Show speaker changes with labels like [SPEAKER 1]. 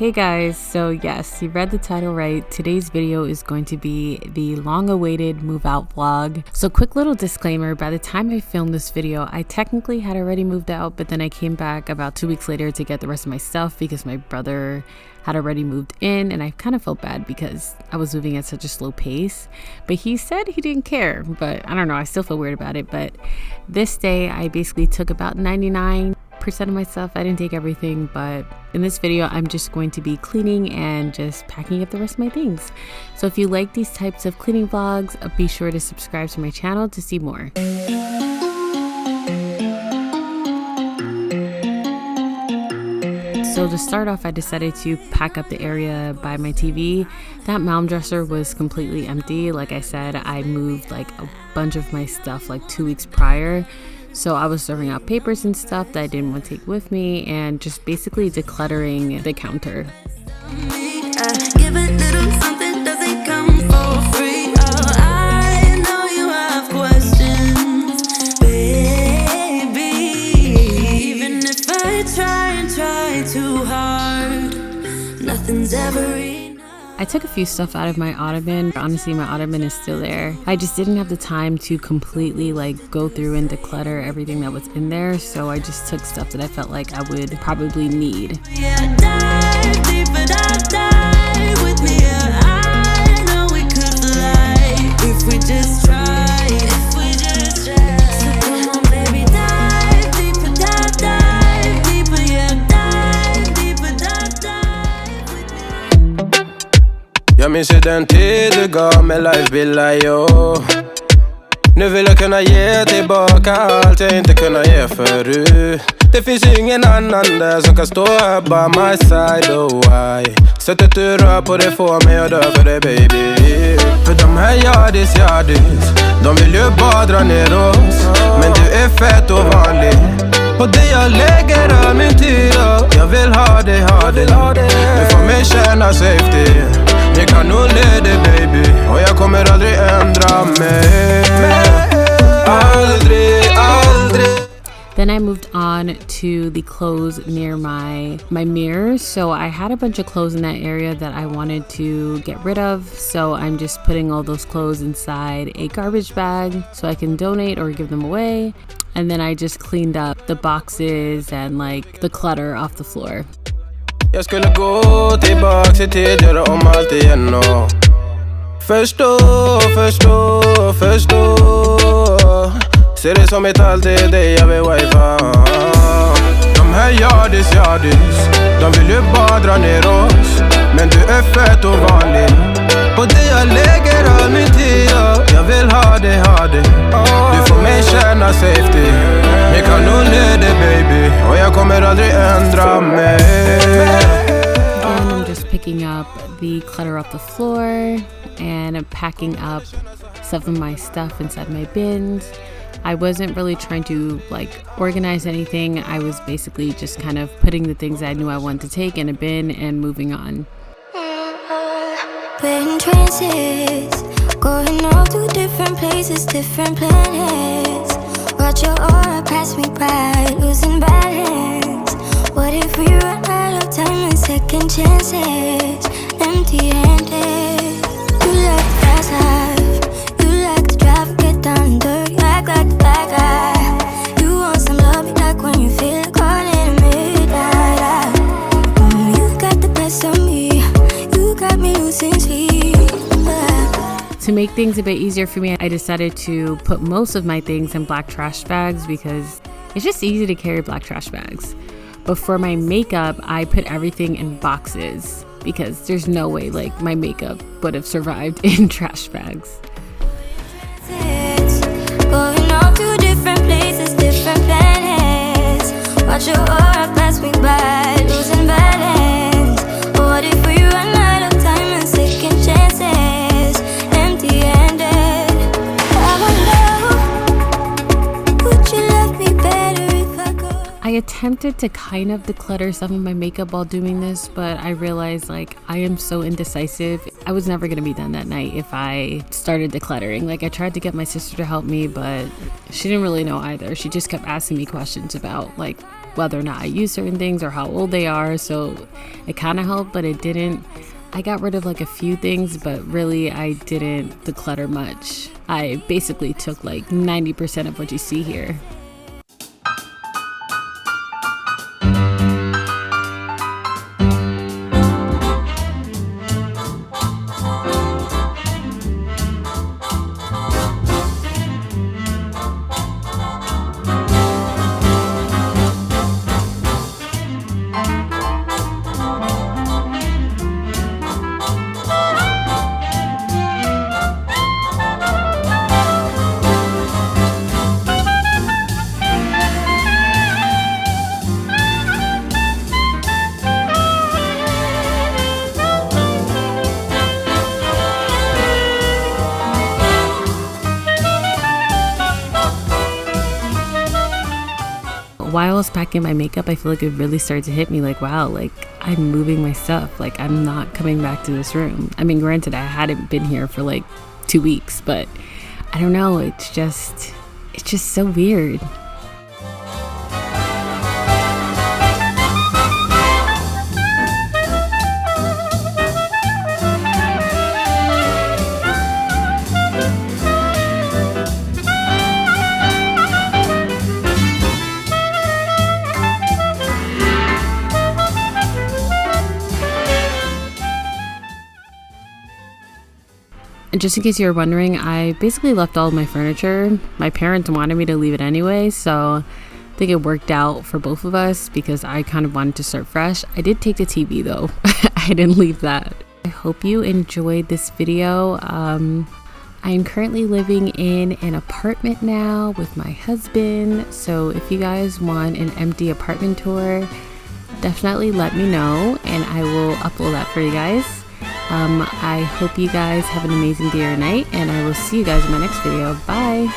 [SPEAKER 1] Hey guys, so yes, you read the title right. Today's video is going to be the long-awaited move out vlog. So quick little disclaimer, by the time I filmed this video, I technically had already moved out, but then I came back about 2 weeks later to get the rest of my stuff because my brother had already moved in, and I kind of felt bad because I was moving at such a slow pace. But he said he didn't care, but I don't know, I still feel weird about it. But this day I basically took about 99% of my stuff. I didn't take everything, but in this video I'm just going to be cleaning and just packing up the rest of my things. So if you like these types of cleaning vlogs, be sure to subscribe to my channel to see more. So to start off, I decided to pack up the area by my TV. That mound dresser was completely empty. Like I said, I moved like a bunch of my stuff like 2 weeks prior. So I was throwing out papers and stuff that I didn't want to take with me and just basically decluttering the counter.
[SPEAKER 2] Give a little something, doesn't come for free. Oh, I know you have questions, baby. Even if I try and try too hard, nothing's ever enough.
[SPEAKER 1] I took a few stuff out of my ottoman. Honestly, my ottoman is still there. I just didn't have the time to completely like go through and declutter everything that was in there. So I just took stuff that I felt like I would probably need.
[SPEAKER 2] Yeah, dive deeper, dive with me. Yeah, I know we could fly if we just tried. If we just tried. So come on, baby, dive deeper, dive deeper. Yeah, dive deeper, dive with me.
[SPEAKER 3] Jag minns ju den tid du gav mig life-bilder, yo. Nu vill jag kunna ge tillbaka allt jag inte kunna ge förut. Det finns ju ingen annan där som kan stå här by my side, oh why. Sättet du rör på det får mig att dö för dig, baby. För de här yardis, de vill ju bara dra ner oss. Men du är fett och vanlig. Och det jag lägger av min tid, jag vill ha dig. Du får mig känna safety. Jag kan nog leda baby, och jag kommer aldrig ändra mig. Aldrig.
[SPEAKER 1] Then I moved on to the clothes near my mirror. So I had a bunch of clothes in that area that I wanted to get rid of. So I'm just putting all those clothes inside a garbage bag so I can donate or give them away. And then I just cleaned up the boxes and like the clutter off the floor.
[SPEAKER 3] Jag skulle gå tillbaka till tid, göra om allt igen och förstå. Ser det som ett allt, det är dig jag vill wifa. De här yardis, de vill ju bara dra ner oss. Men du är fett och vanlig. Och det jag lägger all min tid, jag vill ha dig. Du får mig känna safety. Jag kan nog leda baby, och jag kommer aldrig ändra mig.
[SPEAKER 1] And I'm just picking up the clutter off the floor and packing up some of my stuff inside my bins. I wasn't really trying to like organize anything. I was basically just kind of putting the things I knew I wanted to take in a bin and moving on.
[SPEAKER 2] We're in trances, going all to different places, different planets. Watch your aura pass me by, losing balance. What if we run out of time and second chances? Empty-handed. You like the fast life, you like to drive, get down and dirty, act like the bad guy. You want some love, you like when you feel caught in the midnight. You got the best of me, you got me losing sleep.
[SPEAKER 1] To make things a bit easier for me, I decided to put most of my things in black trash bags because it's just easy to carry black trash bags. But for my makeup, I put everything in boxes because there's no way like my makeup would have survived in trash bags.
[SPEAKER 2] Going all to different places, different planets. Watch your aura pass me by, losing balance. What if we run out of time and second chances? Empty-handed. I wonder, would you love me better if I go?
[SPEAKER 1] I attempted to kind of declutter some of my makeup while doing this, but I realized like I am so indecisive. I was never gonna be done that night if I started decluttering. Like I tried to get my sister to help me, but she didn't really know either. She just kept asking me questions about like whether or not I use certain things or how old they are. So it kind of helped, but it didn't. I got rid of like a few things, but really I didn't declutter much. I basically took like 90% of what you see here. While I was packing my makeup, I feel like it really started to hit me like, wow, like I'm moving my stuff. Like I'm not coming back to this room. I mean, granted, I hadn't been here for like 2 weeks, but I don't know. It's just so weird. And just in case you were wondering, I basically left all of my furniture. My parents wanted me to leave it anyway, so I think it worked out for both of us because I kind of wanted to start fresh. I did take the TV though. I didn't leave that. I hope you enjoyed this video. I am currently living in an apartment now with my husband. So if you guys want an empty apartment tour, definitely let me know and I will upload that for you guys. I hope you guys have an amazing day or night, and I will see you guys in my next video. Bye!